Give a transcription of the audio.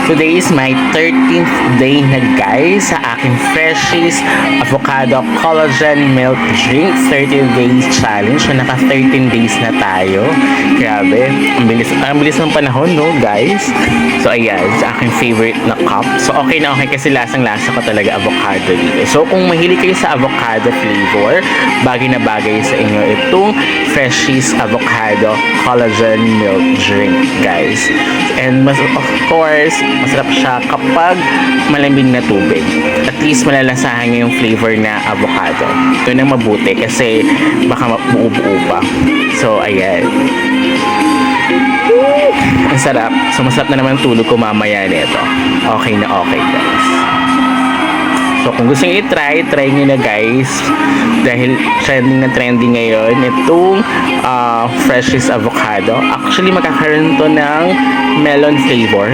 Today is my 13th day na guys sa aking Freshies Avocado Collagen Milk Drink 30 Days Challenge. So naka 13 days na tayo. Grabe, ang bilis ng panahon no guys. So ayan, sa aking favorite na cup. So okay na okay kasi lasang-lasa ko talaga avocado dito. So kung mahilig kayo sa avocado flavor, bagay na bagay sa inyo itong Freshies Avocado Collagen Milk Drink guys. And of course, masarap siya kapag malamig na tubig. At least malalasahan niyo yung flavor na avocado. Ito nang mabuti kasi baka mabuo pa. So, ayan. Ang sarap. So, masarap na naman tulog ko mamaya nito. Okay na okay, guys. So, kung gusto nyo i-try, try nyo na guys. Dahil trending ngayon itong Freshies Avocado. Actually, magkakaroon to ng melon flavor.